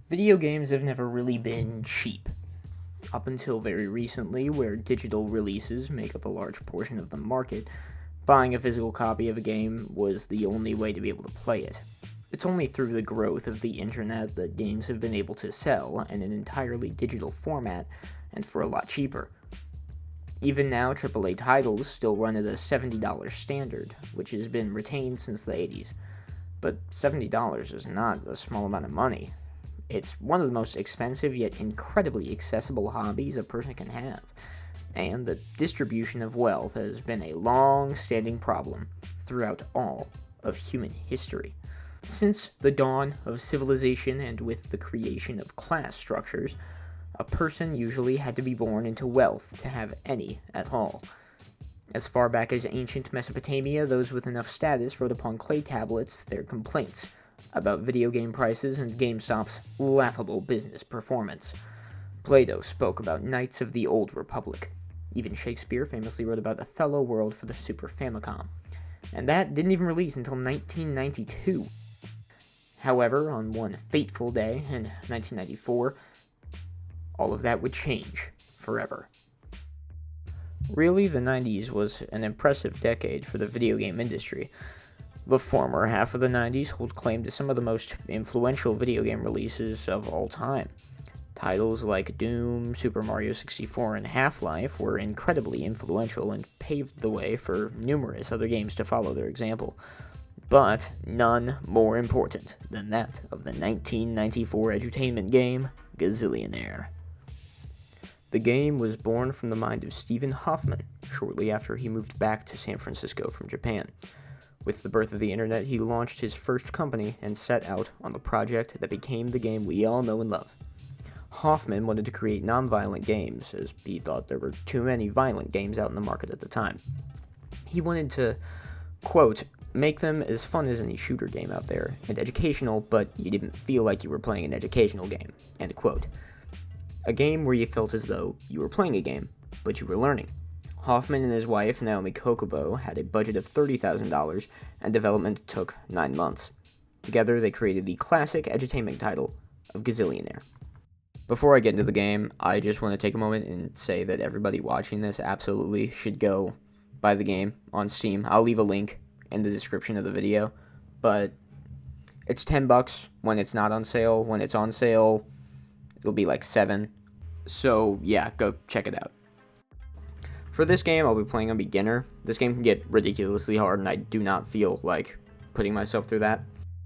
Video games have never really been cheap, up until very recently, where digital releases make up a large portion of the market. Buying a physical copy of a game was the only way to be able to play it. It's only through the growth of the internet that games have been able to sell in an entirely digital format and for a lot cheaper. Even now, AAA titles still run at a $70 standard, which has been retained since the 80s. But $70 is not a small amount of money. It's one of the most expensive yet incredibly accessible hobbies a person can have, and the distribution of wealth has been a long-standing problem throughout all of human history. Since the dawn of civilization and with the creation of class structures, a person usually had to be born into wealth to have any at all. As far back as ancient Mesopotamia, those with enough status wrote upon clay tablets their complaints about video game prices and GameStop's laughable business performance. Plato spoke about Knights of the Old Republic. Even Shakespeare famously wrote about Othello World for the Super Famicom. And that didn't even release until 1992. However, on one fateful day in 1994, all of that would change forever. Really, the 90s was an impressive decade for the video game industry. The former half of the 90s hold claim to some of the most influential video game releases of all time. Titles like Doom, Super Mario 64, and Half-Life were incredibly influential and paved the way for numerous other games to follow their example. But none more important than that of the 1994 edutainment game, Gazillionaire. The game was born from the mind of Stephen Hoffman shortly after he moved back to San Francisco from Japan. With the birth of the internet, he launched his first company and set out on the project that became the game we all know and love. Hoffman wanted to create non-violent games, as he thought there were too many violent games out in the market at the time. He wanted to, quote, make them as fun as any shooter game out there, and educational, but you didn't feel like you were playing an educational game, end quote. A game where you felt as though you were playing a game, but you were learning. Hoffman and his wife, Naomi Kokobo, had a budget of $30,000, and development took 9 months. Together, they created the classic edutainment title of Gazillionaire. Before I get into the game, I just want to take a moment and say that everybody watching this absolutely should go buy the game on Steam. I'll leave a link in the description of the video, but it's $10 when it's not on sale. When it's on sale, it'll be like $7. So yeah, go check it out. For this game, I'll be playing on beginner. This game can get ridiculously hard, and I do not feel like putting myself through that.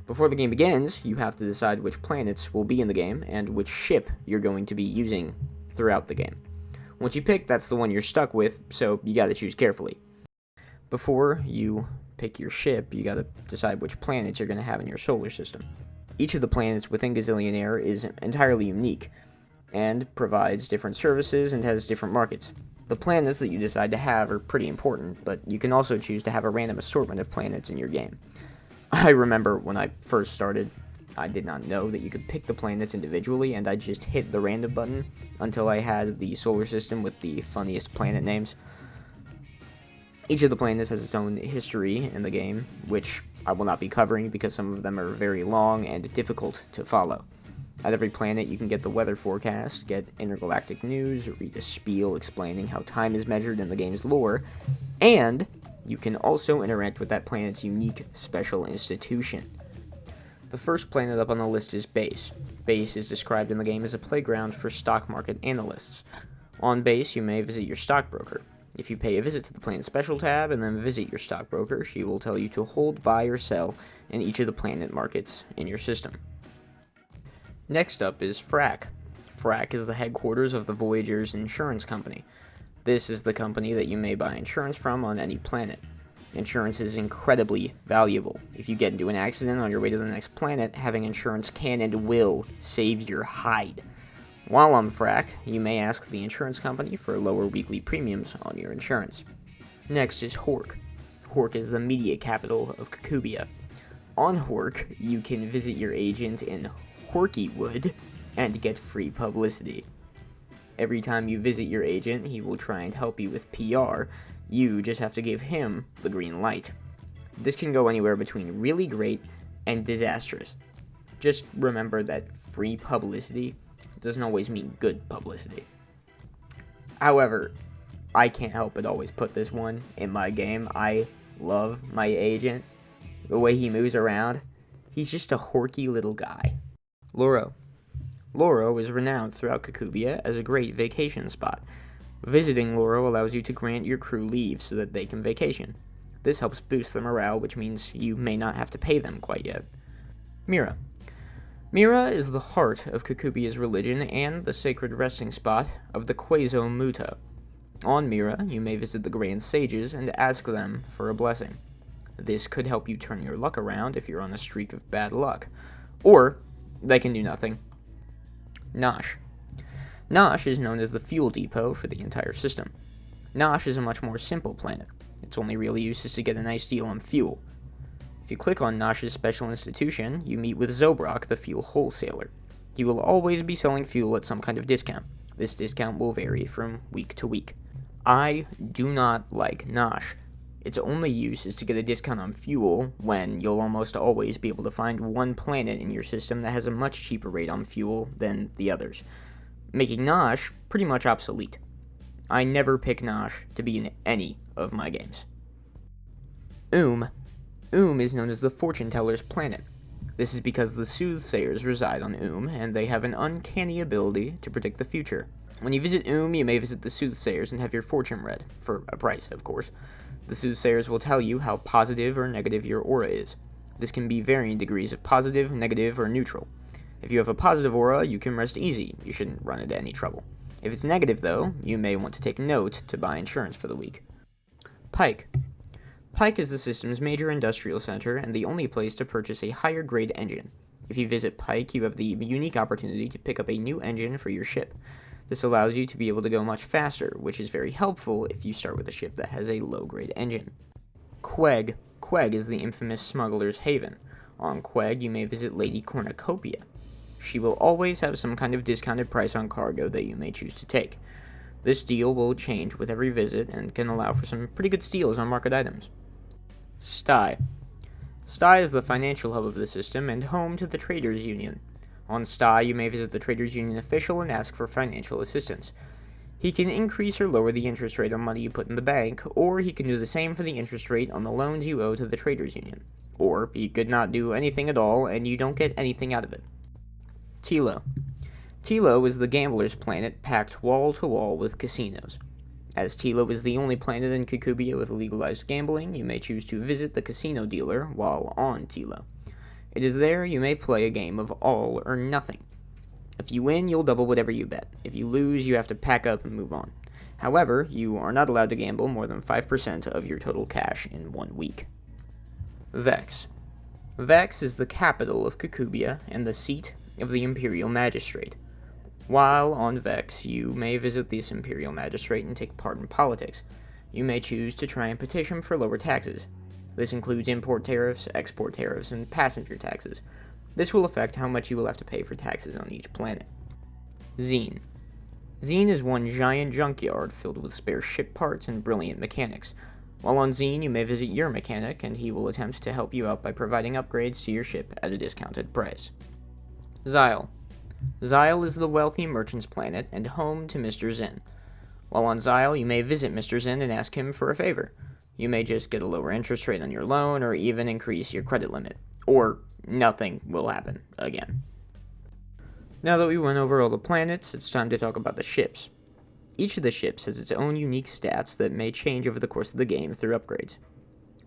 Before the game begins, you have to decide which planets will be in the game and which ship you're going to be using throughout the game. Once you pick, that's the one you're stuck with, so you gotta choose carefully. Before you pick your ship, you gotta decide which planets you're gonna have in your solar system. Each of the planets within Gazillionaire is entirely unique, and provides different services and has different markets. The planets that you decide to have are pretty important, but you can also choose to have a random assortment of planets in your game. I remember when I first started, I did not know that you could pick the planets individually, and I just hit the random button until I had the solar system with the funniest planet names. Each of the planets has its own history in the game, which I will not be covering because some of them are very long and difficult to follow. At every planet, you can get the weather forecast, get intergalactic news, read a spiel explaining how time is measured in the game's lore, and you can also interact with that planet's unique special institution. The first planet up on the list is Base. Base is described in the game as a playground for stock market analysts. On Base, you may visit your stockbroker. If you pay a visit to the Planet Special tab and then visit your stockbroker, she will tell you to hold, buy, or sell in each of the planet markets in your system. Next up is FRAC. FRAC is the headquarters of the Voyager's insurance company. This is the company that you may buy insurance from on any planet. Insurance is incredibly valuable. If you get into an accident on your way to the next planet, having insurance can and will save your hide. While on FRAC, you may ask the insurance company for lower weekly premiums on your insurance. Next is Hork. Hork is the media capital of Kakubia. On Hork, you can visit your agent in Horkywood and get free publicity. Every time you visit your agent, he will try and help you with PR. You just have to give him the green light. This can go anywhere between really great and disastrous. just remember that free publicity doesn't always mean good publicity. However, I can't help but always put this one in my game. I love my agent. The way he moves around, he's just a horky little guy. Loro. Loro is renowned throughout Kakubia as a great vacation spot. Visiting Loro allows you to grant your crew leave so that they can vacation. This helps boost their morale, which means you may not have to pay them quite yet. Mira. Mira is the heart of Kakubia's religion and the sacred resting spot of the Quazo Muta. On Mira, you may visit the Grand Sages and ask them for a blessing. This could help you turn your luck around if you're on a streak of bad luck. Or, they can do nothing. Nosh. Nosh is known as the fuel depot for the entire system. Nosh is a much more simple planet. Its only real use is to get a nice deal on fuel. If you click on Nosh's special institution, you meet with Zobrock, the fuel wholesaler. He will always be selling fuel at some kind of discount. This discount will vary from week to week. I do not like Nosh. Its only use is to get a discount on fuel when you'll almost always be able to find one planet in your system that has a much cheaper rate on fuel than the others, making Nosh pretty much obsolete. I never pick Nosh to be in any of my games. Is known as the Fortune Teller's planet. This is because the soothsayers reside on and they have an uncanny ability to predict the future. When you visit you may visit the soothsayers and have your fortune read, for a price, of course. The soothsayers will tell you how positive or negative your aura is. This can be varying degrees of positive, negative, or neutral. If you have a positive aura, you can rest easy. You shouldn't run into any trouble. If it's negative, though, you may want to take note to buy insurance for the week. Pike. Pike is the system's major industrial center and the only place to purchase a higher grade engine. If you visit Pike, you have the unique opportunity to pick up a new engine for your ship. This allows you to be able to go much faster, which is very helpful if you start with a ship that has a low-grade engine. Queg. Queg is the infamous smuggler's haven. On Queg, you may visit Lady Cornucopia. She will always have some kind of discounted price on cargo that you may choose to take. This deal will change with every visit and can allow for some pretty good steals on market items. Sty. Sty is the financial hub of the system and home to the Traders Union. On Sty, you may visit the Traders Union official and ask for financial assistance. He can increase or lower the interest rate on money you put in the bank, or he can do the same for the interest rate on the loans you owe to the Traders Union. Or he could not do anything at all and you don't get anything out of it. Tilo. Tilo is the gambler's planet packed wall to wall with casinos. As Tilo is the only planet in Kakubia with legalized gambling, you may choose to visit the casino dealer while on Tilo. It is there you may play a game of all or nothing. If you win, you'll double whatever you bet. If you lose, you have to pack up and move on. However, you are not allowed to gamble more than 5% of your total cash in 1 week. Vex. Vex is the capital of Kakubia and the seat of the Imperial Magistrate. While on Vex, you may visit this Imperial Magistrate and take part in politics. You may choose to try and petition for lower taxes. This includes import tariffs, export tariffs, and passenger taxes. This will affect how much you will have to pay for taxes on each planet. Zine. Zine is one giant junkyard filled with spare ship parts and brilliant mechanics. While on Zine, you may visit your mechanic, and he will attempt to help you out by providing upgrades to your ship at a discounted price. Xyle. Xyle is the wealthy merchant's planet and home to Mr. Zen. While on Xyle, you may visit Mr. Zen and ask him for a favor. You may just get a lower interest rate on your loan or even increase your credit limit. Or nothing will happen again. Now that we went over all the planets, it's time to talk about the ships. Each of the ships has its own unique stats that may change over the course of the game through upgrades.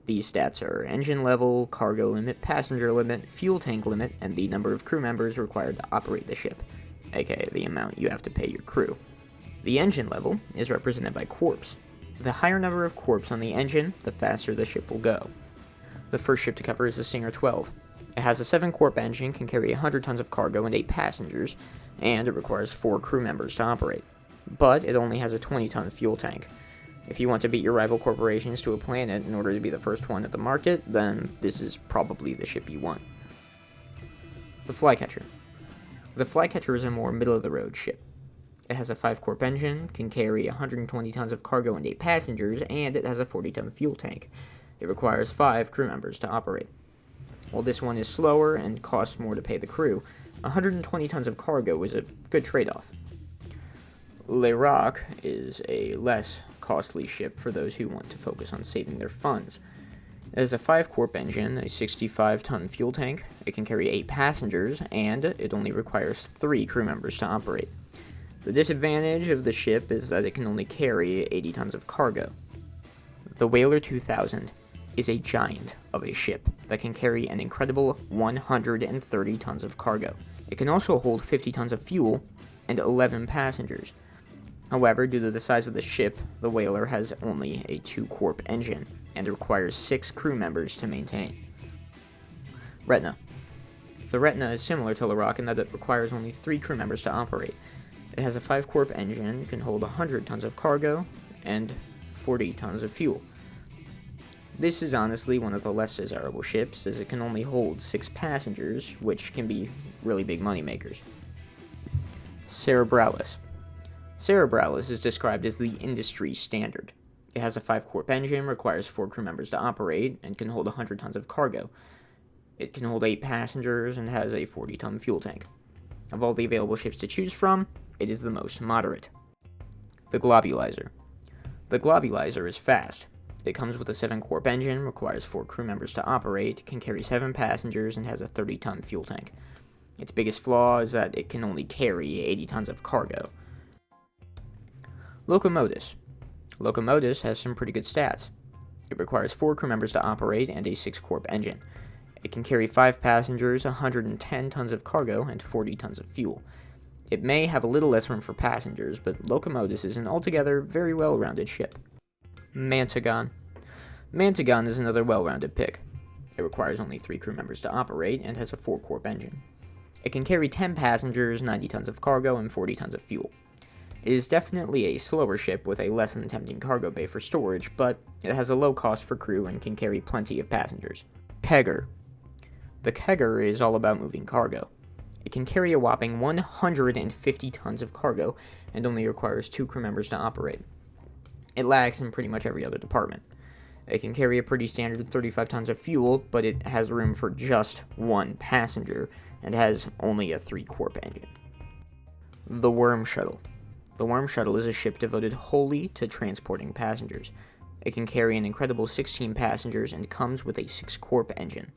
These stats are engine level, cargo limit, passenger limit, fuel tank limit, and the number of crew members required to operate the ship, aka the amount you have to pay your crew. The engine level is represented by quarps. The higher number of quarps on the engine, the faster the ship will go. The first ship to cover is the Stinger 12. It has a 7-quarp engine, can carry 100 tons of cargo and 8 passengers, and it requires 4 crew members to operate. But it only has a 20-ton fuel tank. If you want to beat your rival corporations to a planet in order to be the first one at the market, then this is probably the ship you want. The Flycatcher. The Flycatcher is a more middle-of-the-road ship. It has a 5-quarp engine, can carry 120 tons of cargo and 8 passengers, and it has a 40-ton fuel tank. It requires 5 crew members to operate. While this one is slower and costs more to pay the crew, 120 tons of cargo is a good trade-off. Le Roc is a less costly ship for those who want to focus on saving their funds. It has a 5-corp engine, a 65-ton fuel tank, it can carry 8 passengers, and it only requires 3 crew members to operate. The disadvantage of the ship is that it can only carry 80 tons of cargo. The Whaler 2000 is a giant of a ship that can carry an incredible 130 tons of cargo. It can also hold 50 tons of fuel and 11 passengers. However, due to the size of the ship, the Whaler has only a 2-corp engine and requires 6 crew members to maintain. Retina. The Retina is similar to Le Roc in that it requires only 3 crew members to operate. It has a 5-corp engine, can hold 100 tons of cargo, and 40 tons of fuel. This is honestly one of the less desirable ships, as it can only hold 6 passengers, which can be really big moneymakers. Cerebralis. Cerebralis is described as the industry standard. It has a 5-corp engine, requires 4 crew members to operate, and can hold 100 tons of cargo. It can hold 8 passengers and has a 40-ton fuel tank. Of all the available ships to choose from, it is the most moderate. The Globulizer. The Globulizer is fast. It comes with a 7-corp engine, requires 4 crew members to operate, can carry 7 passengers, and has a 30-ton fuel tank. Its biggest flaw is that it can only carry 80 tons of cargo. Locomotus. Locomotus has some pretty good stats. It requires 4 crew members to operate and a 6-corp engine. It can carry 5 passengers, 110 tons of cargo, and 40 tons of fuel. It may have a little less room for passengers, but Locomotus is an altogether very well-rounded ship. Mantagon. Mantagon is another well-rounded pick. It requires only 3 crew members to operate and has a 4-corp engine. It can carry 10 passengers, 90 tons of cargo, and 40 tons of fuel. It is definitely a slower ship with a less than tempting cargo bay for storage, but it has a low cost for crew and can carry plenty of passengers. Kegger. The Kegger is all about moving cargo. It can carry a whopping 150 tons of cargo and only requires 2 crew members to operate. It lacks in pretty much every other department. It can carry a pretty standard 35 tons of fuel, but it has room for just 1 passenger and has only a 3-corp engine. The Worm Shuttle. The Worm Shuttle is a ship devoted wholly to transporting passengers. It can carry an incredible 16 passengers and comes with a 6-corp engine.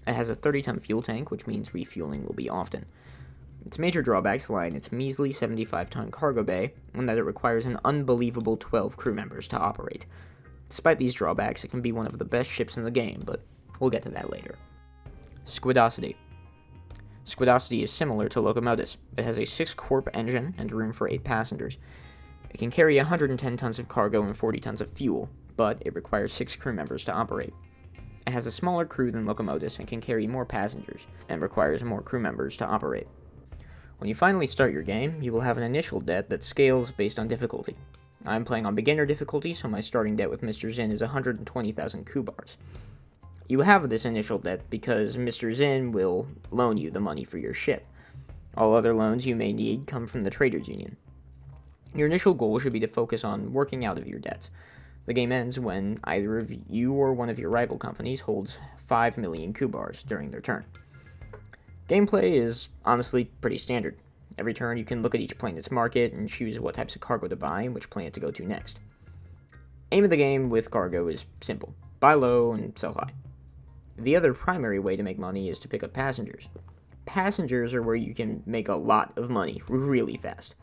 It has a 30-ton fuel tank, which means refueling will be often. Its major drawbacks lie in its measly 75-ton cargo bay, and that it requires an unbelievable 12 crew members to operate. Despite these drawbacks, it can be one of the best ships in the game, but we'll get to that later. Squidosity. Squidosity is similar to Locomotus. It has a 6-corp engine and room for 8 passengers. It can carry 110 tons of cargo and 40 tons of fuel, but it requires 6 crew members to operate. It has a smaller crew than Locomotus and can carry more passengers, and requires more crew members to operate. When you finally start your game, you will have an initial debt that scales based on difficulty. I'm playing on beginner difficulty, so my starting debt with Mr. Zinn is 120,000 Kubars. You have this initial debt because Mr. Zinn will loan you the money for your ship. All other loans you may need come from the Traders Union. Your initial goal should be to focus on working out of your debts. The game ends when either of you or one of your rival companies holds 5 million Kubars during their turn. Gameplay is honestly pretty standard. Every turn you can look at each planet's market and choose what types of cargo to buy and which planet to go to next. Aim of the game with cargo is simple. Buy low and sell high. The other primary way to make money is to pick up passengers. Passengers are where you can make a lot of money really fast.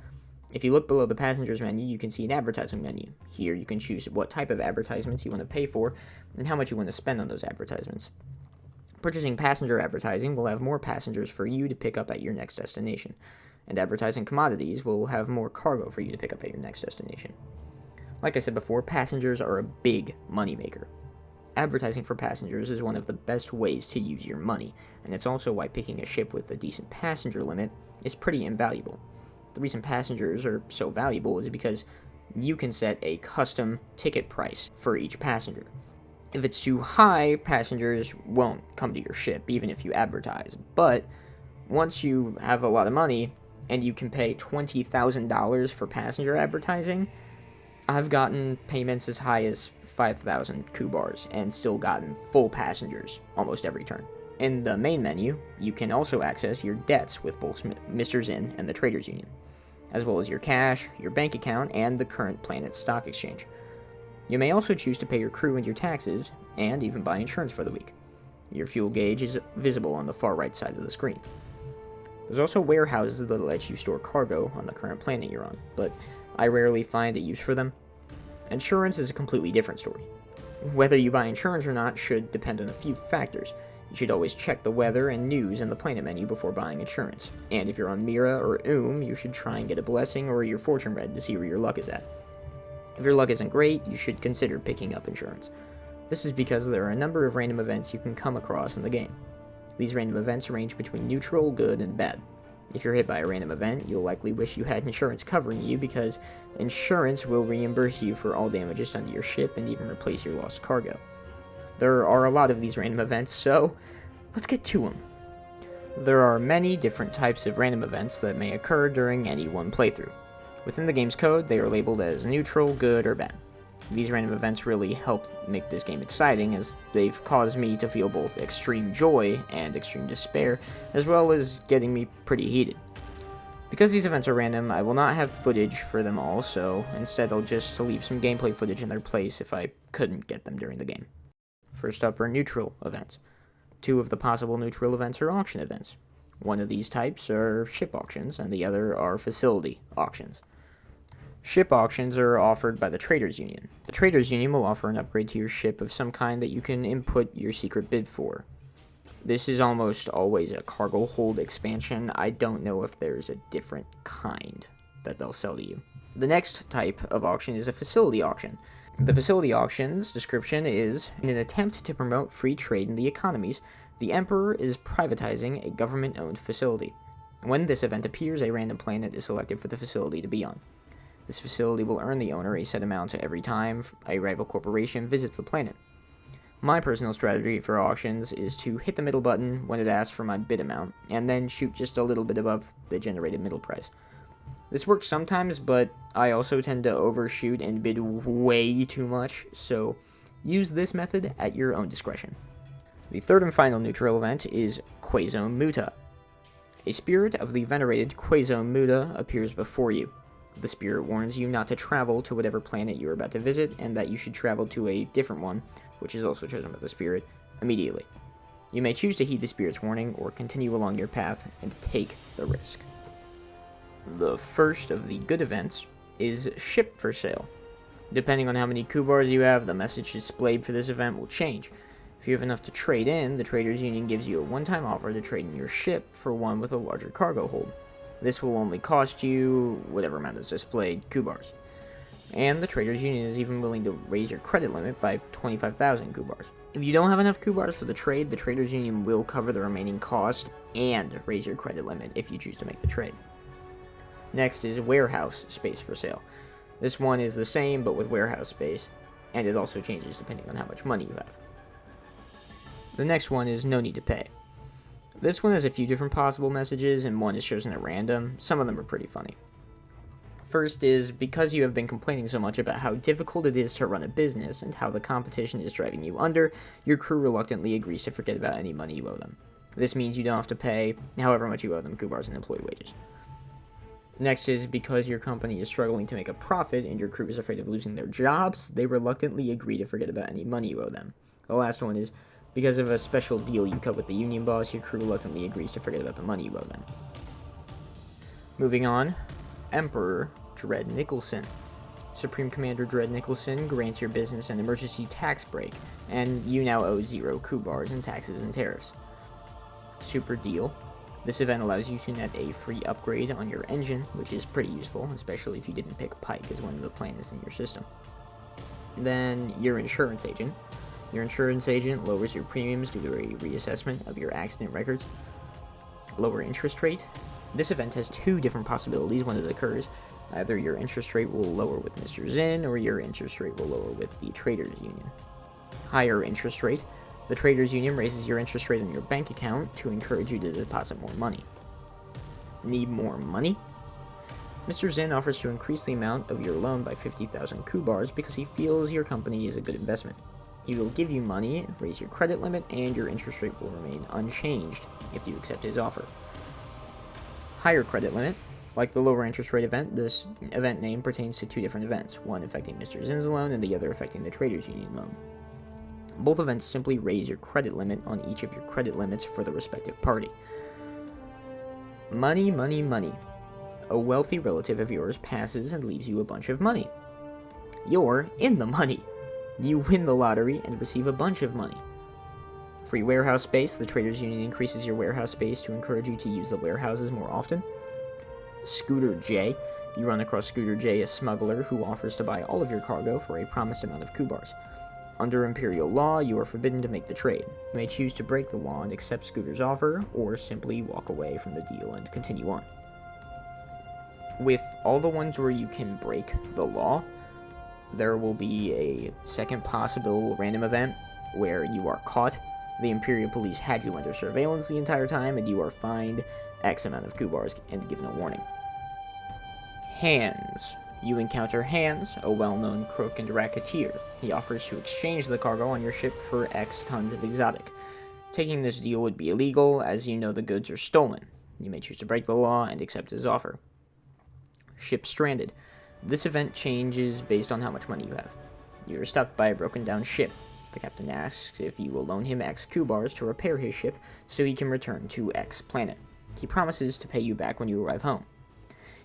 If you look below the passengers menu, you can see an advertising menu. Here you can choose what type of advertisements you want to pay for and how much you want to spend on those advertisements. Purchasing passenger advertising will have more passengers for you to pick up at your next destination, and advertising commodities will have more cargo for you to pick up at your next destination. Like I said before, passengers are a big moneymaker. Advertising for passengers is one of the best ways to use your money, and it's also why picking a ship with a decent passenger limit is pretty invaluable. The reason passengers are so valuable is because you can set a custom ticket price for each passenger. If it's too high, passengers won't come to your ship, even if you advertise. But once you have a lot of money, and you can pay $20,000 for passenger advertising, I've gotten payments as high as 5,000 Kubars, and still gotten full passengers almost every turn. In the main menu, you can also access your debts with both Mr. Zinn and the Traders Union, as well as your cash, your bank account, and the current Planet Stock Exchange. You may also choose to pay your crew and your taxes, and even buy insurance for the week. Your fuel gauge is visible on the far right side of the screen. There's also warehouses that let you store cargo on the current planet you're on, but I rarely find a use for them. Insurance is a completely different story. Whether you buy insurance or not should depend on a few factors. You should always check the weather and news in the planet menu before buying insurance. And if you're on Mira or you should try and get a blessing or your fortune read to see where your luck is at. If your luck isn't great, you should consider picking up insurance. This is because there are a number of random events you can come across in the game. These random events range between neutral, good, and bad. If you're hit by a random event, you'll likely wish you had insurance covering you because insurance will reimburse you for all damages done to your ship and even replace your lost cargo. There are a lot of these random events, so let's get to them. There are many different types of random events that may occur during any one playthrough. Within the game's code, they are labeled as neutral, good, or bad. These random events really help make this game exciting, as they've caused me to feel both extreme joy and extreme despair, as well as getting me pretty heated. Because these events are random, I will not have footage for them all, so instead I'll just leave some gameplay footage in their place if I couldn't get them during the game. First up are neutral events. Two of the possible neutral events are auction events. One of these types are ship auctions, and the other are facility auctions. Ship auctions are offered by the Traders Union. The Traders Union will offer an upgrade to your ship of some kind that you can input your secret bid for. This is almost always a cargo hold expansion. I don't know if there's a different kind that they'll sell to you. The next type of auction is a facility auction. The facility auction's description is, in an attempt to promote free trade in the economies, the Emperor is privatizing a government-owned facility. When this event appears, a random planet is selected for the facility to be on. This facility will earn the owner a set amount every time a rival corporation visits the planet. My personal strategy for auctions is to hit the middle button when it asks for my bid amount, and then shoot just a little bit above the generated middle price. This works sometimes, but I also tend to overshoot and bid way too much, so use this method at your own discretion. The third and final neutral event is Quazone Muta. A spirit of the venerated Quazone Muta appears before you. The spirit warns you not to travel to whatever planet you are about to visit, and that you should travel to a different one, which is also chosen by the spirit, immediately. You may choose to heed the spirit's warning, or continue along your path and take the risk. The first of the good events is Ship for Sale. Depending on how many Kubars you have, the message displayed for this event will change. If you have enough to trade in, the Traders Union gives you a one-time offer to trade in your ship for one with a larger cargo hold. This will only cost you whatever amount is displayed, Kubars. And the Traders Union is even willing to raise your credit limit by 25,000 Kubars. If you don't have enough Kubars for the trade, the Traders Union will cover the remaining cost and raise your credit limit if you choose to make the trade. Next is Warehouse Space for Sale. This one is the same but with warehouse space, and it also changes depending on how much money you have. The next one is No Need to Pay. This one has a few different possible messages, and one is chosen at random. Some of them are pretty funny. First is, because you have been complaining so much about how difficult it is to run a business and how the competition is driving you under, your crew reluctantly agrees to forget about any money you owe them. This means you don't have to pay however much you owe them Kubars and employee wages. Next is, because your company is struggling to make a profit and your crew is afraid of losing their jobs, they reluctantly agree to forget about any money you owe them. The last one is, because of a special deal you cut with the union boss, your crew reluctantly agrees to forget about the money you owe them. Moving on, Emperor Dread Nicholson. Supreme Commander Dread Nicholson grants your business an emergency tax break, and you now owe 0 Kubars in taxes and tariffs. Super Deal. This event allows you to net a free upgrade on your engine, which is pretty useful, especially if you didn't pick Pike as one of the planets in your system. Then, your Insurance Agent. Your insurance agent lowers your premiums due to a reassessment of your accident records. Lower interest rate. This event has 2 different possibilities when it occurs. Either your interest rate will lower with Mr. Zinn, or your interest rate will lower with the Traders Union. Higher interest rate. The Traders Union raises your interest rate on your bank account to encourage you to deposit more money. Need more money? Mr. Zinn offers to increase the amount of your loan by 50,000 Kubars because he feels your company is a good investment. He will give you money, raise your credit limit, and your interest rate will remain unchanged if you accept his offer. Higher credit limit. Like the lower interest rate event, this event name pertains to two different events, one affecting Mr. Zinn's loan and the other affecting the Traders Union loan. Both events simply raise your credit limit on each of your credit limits for the respective party. Money, money, money. A wealthy relative of yours passes and leaves you a bunch of money. You're in the money. You win the lottery and receive a bunch of money. Free warehouse space. The Traders Union increases your warehouse space to encourage you to use the warehouses more often. Scooter J. You run across Scooter J, a smuggler who offers to buy all of your cargo for a promised amount of Kubars. Under Imperial law, you are forbidden to make the trade. You may choose to break the law and accept Scooter's offer, or simply walk away from the deal and continue on. With all the ones where you can break the law, there will be a second possible random event where you are caught. The Imperial Police had you under surveillance the entire time, and you are fined X amount of Kubars and given a warning. Hands. You encounter Hands, a well-known crook and racketeer. He offers to exchange the cargo on your ship for X tons of exotic. Taking this deal would be illegal, as you know the goods are stolen. You may choose to break the law and accept his offer. Ship stranded. This event changes based on how much money you have. You're stopped by a broken down ship. The captain asks if you will loan him X Kubars to repair his ship so he can return to X planet. He promises to pay you back when you arrive home.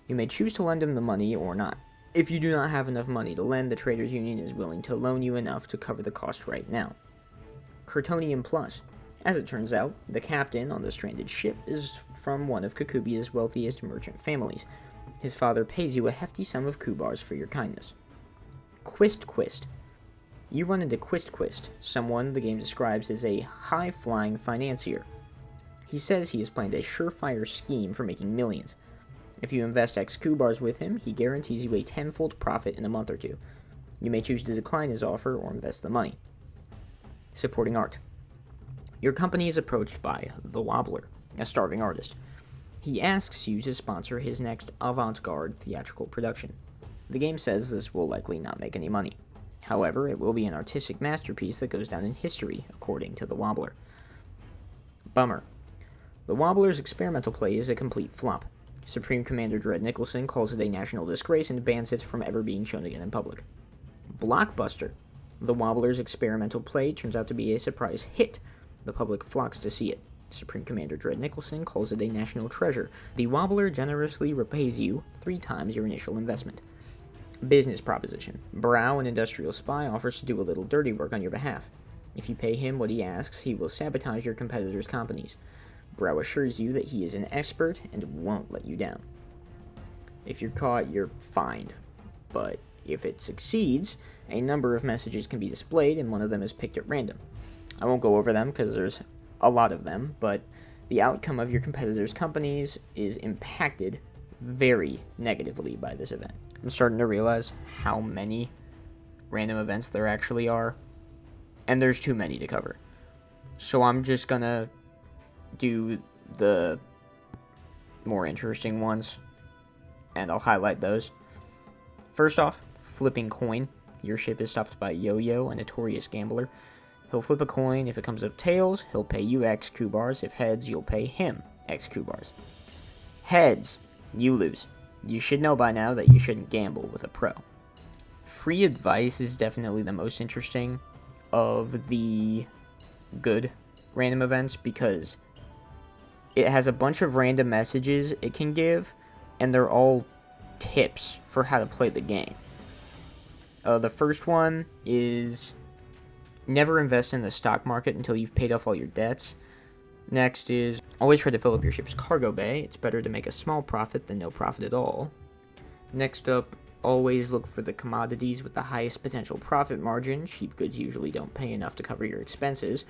You may choose to lend him the money or not. If you do not have enough money to lend, the Traders Union is willing to loan you enough to cover the cost right now. Curtonium Plus. As it turns out, the captain on the stranded ship is from one of Kakubia's wealthiest merchant families. His father pays you a hefty sum of Kubars for your kindness. Quist. You run into Quist, someone the game describes as a high-flying financier. He says he has planned a surefire scheme for making millions. If you invest X Kubars with him, he guarantees you a tenfold profit in a month or two. You may choose to decline his offer or invest the money. Supporting art. Your company is approached by The Wobbler, a starving artist. He asks you to sponsor his next avant-garde theatrical production. The game says this will likely not make any money. However, it will be an artistic masterpiece that goes down in history, according to The Wobbler. Bummer. The Wobbler's experimental play is a complete flop. Supreme Commander Dredd Nicholson calls it a national disgrace and bans it from ever being shown again in public. Blockbuster. The Wobbler's experimental play turns out to be a surprise hit. The public flocks to see it. Supreme Commander Dredd Nicholson calls it a national treasure. The Wobbler generously repays you 3 times your initial investment. Business proposition. Brow, an industrial spy, offers to do a little dirty work on your behalf. If you pay him what he asks, he will sabotage your competitors' companies. Brow assures you that he is an expert and won't let you down. If you're caught, you're fined. But if it succeeds, a number of messages can be displayed, and one of them is picked at random. I won't go over them because there's a lot of them, but the outcome of your competitors' companies is impacted very negatively by this event. I'm starting to realize how many random events there actually are, and there's too many to cover. So I'm just gonna do the more interesting ones, and I'll highlight those. First off, flipping coin. Your ship is stopped by Yo-Yo, a notorious gambler. He'll flip a coin. If it comes up tails, he'll pay you X Kubars. If heads, you'll pay him X Kubars. Heads, you lose. You should know by now that you shouldn't gamble with a pro. Free advice is definitely the most interesting of the good random events because it has a bunch of random messages it can give, and they're all tips for how to play the game. The first one is never invest in the stock market until you've paid off all your debts. Next is always try to fill up your ship's cargo bay. It's better to make a small profit than no profit at all. Next up, always look for the commodities with the highest potential profit margin. Cheap goods usually don't pay enough to cover your expenses.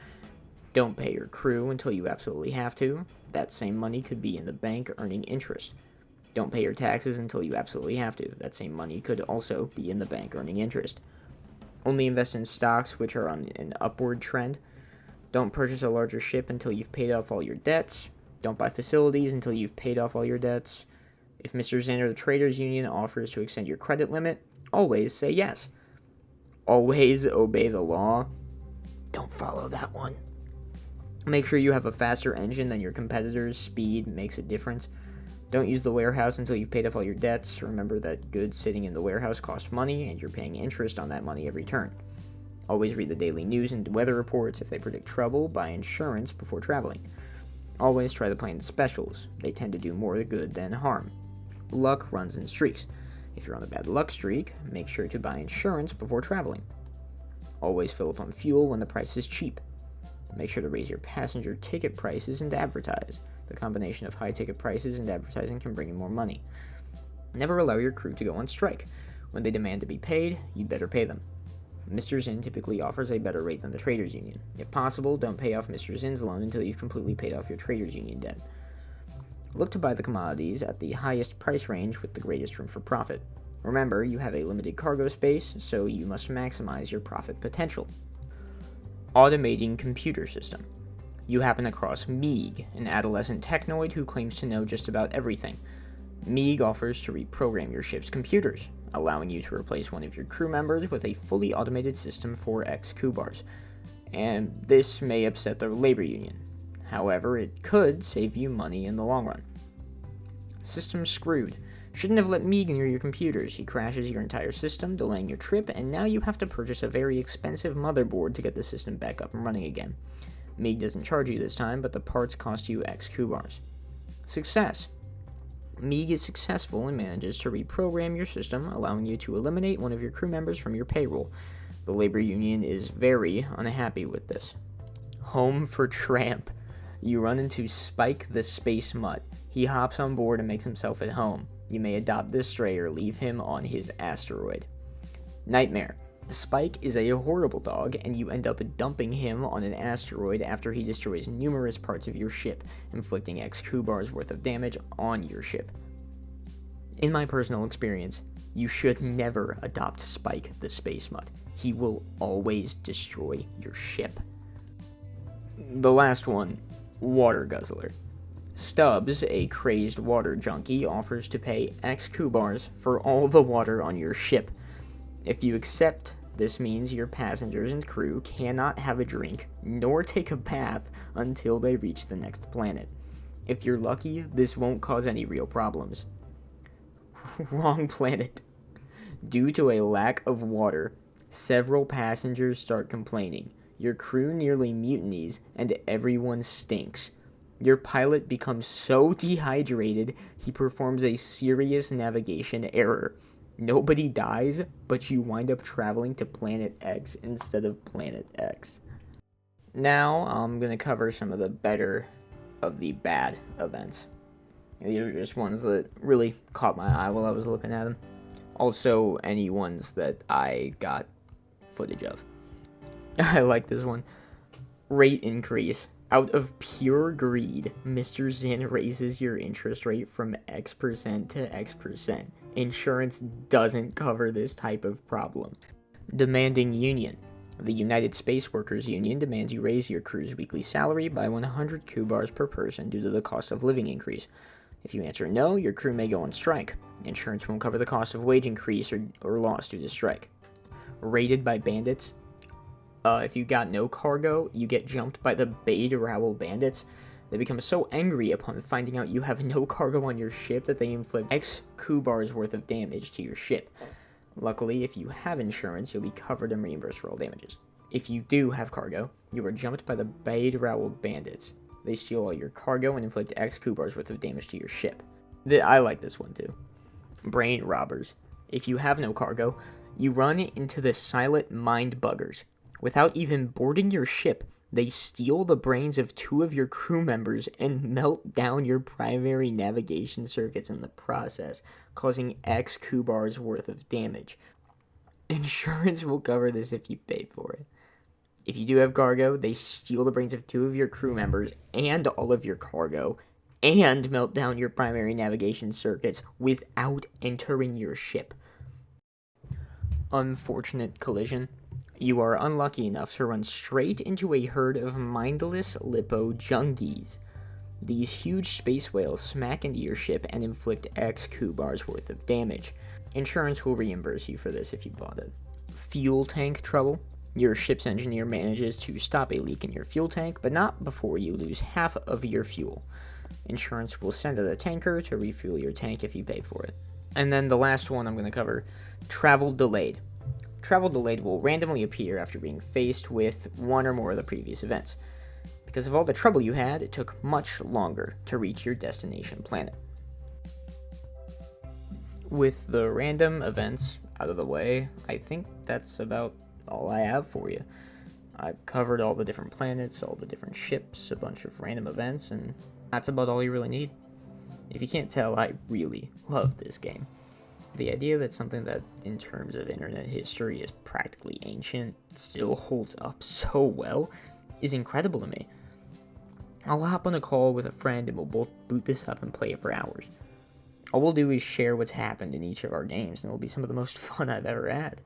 Don't pay your crew until you absolutely have to. That same money could be in the bank earning interest. Don't pay your taxes until you absolutely have to. That same money could also be in the bank earning interest. Only invest in stocks which are on an upward trend. Don't purchase a larger ship until you've paid off all your debts. Don't buy facilities until you've paid off all your debts. If Mr. Zinn or the Traders Union offers to extend your credit limit, always say yes. Always obey the law. Don't follow that one. Make sure you have a faster engine than your competitors. Speed makes a difference. Don't use the warehouse until you've paid off all your debts. Remember that goods sitting in the warehouse cost money, and you're paying interest on that money every turn. Always read the daily news and weather reports. If they predict trouble, buy insurance before traveling. Always try the planned specials. They tend to do more good than harm. Luck runs in streaks. If you're on a bad luck streak, make sure to buy insurance before traveling. Always fill up on fuel when the price is cheap. Make sure to raise your passenger ticket prices and advertise. The combination of high ticket prices and advertising can bring in more money. Never allow your crew to go on strike. When they demand to be paid, you'd better pay them. Mr. Zinn typically offers a better rate than the Traders Union. If possible, don't pay off Mr. Zinn's loan until you've completely paid off your Traders Union debt. Look to buy the commodities at the highest price range with the greatest room for profit. Remember, you have a limited cargo space, so you must maximize your profit potential. Automating computer system. You happen across Meeg, an adolescent technoid who claims to know just about everything. Meeg offers to reprogram your ship's computers, allowing you to replace one of your crew members with a fully automated system for X Kubars. And this may upset the labor union. However, it could save you money in the long run. System screwed. Shouldn't have let Meeg near your computers. He crashes your entire system, delaying your trip, and now you have to purchase a very expensive motherboard to get the system back up and running again. Meeg doesn't charge you this time, but the parts cost you X Kubars. Success. Meeg is successful and manages to reprogram your system, allowing you to eliminate one of your crew members from your payroll. The labor union is very unhappy with this. Home for Tramp. You run into Spike the Space Mutt. He hops on board and makes himself at home. You may adopt this stray or leave him on his asteroid. Nightmare. Spike is a horrible dog, and you end up dumping him on an asteroid after he destroys numerous parts of your ship, inflicting X Kubars worth of damage on your ship. In my personal experience, you should never adopt Spike the Space Mutt. He will always destroy your ship. The last one, Water Guzzler. Stubbs, a crazed water junkie, offers to pay X Kubars for all the water on your ship. If you accept, this means your passengers and crew cannot have a drink nor take a bath until they reach the next planet. If you're lucky, this won't cause any real problems. Wrong planet. Due to a lack of water, several passengers start complaining. Your crew nearly mutinies, and everyone stinks. Your pilot becomes so dehydrated, he performs a serious navigation error. Nobody dies, but you wind up traveling to Planet X instead of Planet X. Now, I'm going to cover some of the better of the bad events. These are just ones that really caught my eye while I was looking at them. Also, any ones that I got footage of. I like this one. Rate increase. Out of pure greed, Mr. Zinn raises your interest rate from X% to X%. Insurance doesn't cover this type of problem. Demanding union. The United Space Workers Union demands you raise your crew's weekly salary by 100 Kubars per person due to the cost of living increase. If you answer no, your crew may go on strike. Insurance won't cover the cost of wage increase or loss due to strike. Raided by bandits. If you got no cargo, you get jumped by the Bade Rowell bandits. They become so angry upon finding out you have no cargo on your ship that they inflict X Kubars worth of damage to your ship. Luckily, if you have insurance, you'll be covered and reimbursed for all damages. If you do have cargo, you are jumped by the Bade Rowell bandits. They steal all your cargo and inflict X Kubars worth of damage to your ship. I like this one too. Brain robbers. If you have no cargo, you run into the silent mind buggers. Without even boarding your ship, they steal the brains of 2 of your crew members and melt down your primary navigation circuits in the process, causing X Kubars worth of damage. Insurance will cover this if you pay for it. If you do have cargo, they steal the brains of 2 of your crew members and all of your cargo, and melt down your primary navigation circuits without entering your ship. Unfortunate collision. You are unlucky enough to run straight into a herd of mindless lipo junkies. These huge space whales smack into your ship and inflict X Kubars worth of damage. Insurance will reimburse you for this if you bought it. Fuel tank trouble. Your ship's engineer manages to stop a leak in your fuel tank, but not before you lose half of your fuel. Insurance will send out a tanker to refuel your tank if you pay for it. And then the last one I'm going to cover, travel delayed. Travel delayed will randomly appear after being faced with one or more of the previous events. Because of all the trouble you had, it took much longer to reach your destination planet. With the random events out of the way, I think that's about all I have for you. I've covered all the different planets, all the different ships, a bunch of random events, and that's about all you really need. If you can't tell, I really love this game. The idea that something that, in terms of internet history, is practically ancient, still holds up so well, is incredible to me. I'll hop on a call with a friend and we'll both boot this up and play it for hours. All we'll do is share what's happened in each of our games, and it'll be some of the most fun I've ever had.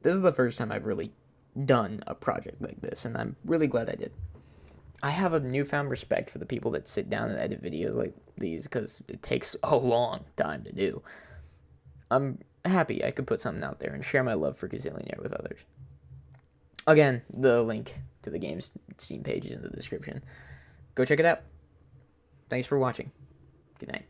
This is the first time I've really done a project like this, and I'm really glad I did. I have a newfound respect for the people that sit down and edit videos like these, because it takes a long time to do. I'm happy I could put something out there and share my love for Gazillionaire with others. Again, the link to the game's Steam page is in the description. Go check it out. Thanks for watching. Good night.